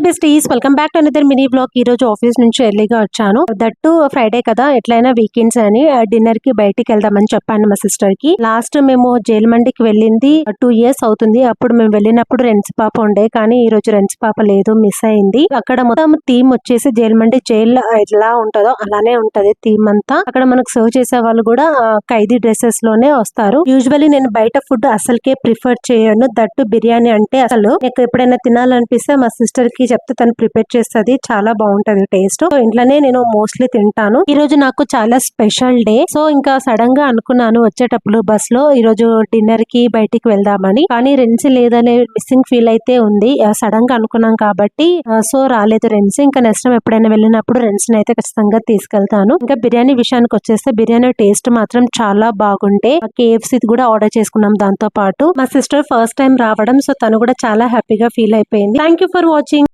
Besties, welcome back to another mini blog. ఈ రోజు office నుంచి ఎర్లీగా వచ్చాను. దట్టు ఫ్రైడే కదా, ఎట్లయినా వీకెండ్స్ అని డిన్నర్ కి బయటికి వెళ్దామని చెప్పాను మా సిస్టర్ కి. లాస్ట్ మేము జైల్ మండికి వెళ్ళింది 2 years అవుతుంది. అప్పుడు మేము వెళ్ళినప్పుడు రెన్స్ పాప ఉండే, కానీ ఈ రోజు రెన్స్ పాప లేదు, మిస్ అయింది. అక్కడ మొత్తం థీమ్ వచ్చేసి జైల్ మండి జైల్ ఎలా ఉంటుందో అలానే ఉంటది థీమ్ అంతా. అక్కడ మనకు సర్వ్ చేసే వాళ్ళు కూడా ఖైదీ డ్రెస్సెస్ లోనే వస్తారు. యూజువల్లీ నేను బయట ఫుడ్ అసలుకే ప్రిఫర్ చేయను. దట్టు బిర్యానీ అంటే అసలు నాకు ఎప్పుడైనా తినాలనిపిస్తే మా సిస్టర్ కి చెప్తే తను ప్రిపేర్ చేస్తుంది. చాలా బాగుంటది టేస్ట్. సో ఇంట్లోనే నేను మోస్ట్లీ తింటాను. ఈ రోజు నాకు చాలా స్పెషల్ డే. సో ఇంకా సడన్ గా అనుకున్నాను వచ్చేటప్పుడు బస్ లో ఈ రోజు డిన్నర్ కి బయటికి వెళ్దామని. కానీ రెన్స్ లేదనే మిస్సింగ్ ఫీల్ అయితే ఉంది. సడన్ గా అనుకున్నాం కాబట్టి సో రాలేదు రెన్స్. ఇంకా నెక్స్ట్ టైం ఎప్పుడైనా వెళ్ళినప్పుడు రెన్స్ అయితే ఖచ్చితంగా తీసుకెళ్తాను. ఇంకా బిర్యానీ విషయానికి వచ్చేస్తే బిర్యానీ టేస్ట్ మాత్రం చాలా బాగుంటే KFC కూడా ఆర్డర్ చేసుకున్నాం. దాంతో పాటు మా సిస్టర్ ఫస్ట్ టైం రావడం, సో తను కూడా చాలా హ్యాపీగా ఫీల్ అయిపోయింది. Thank you for watching.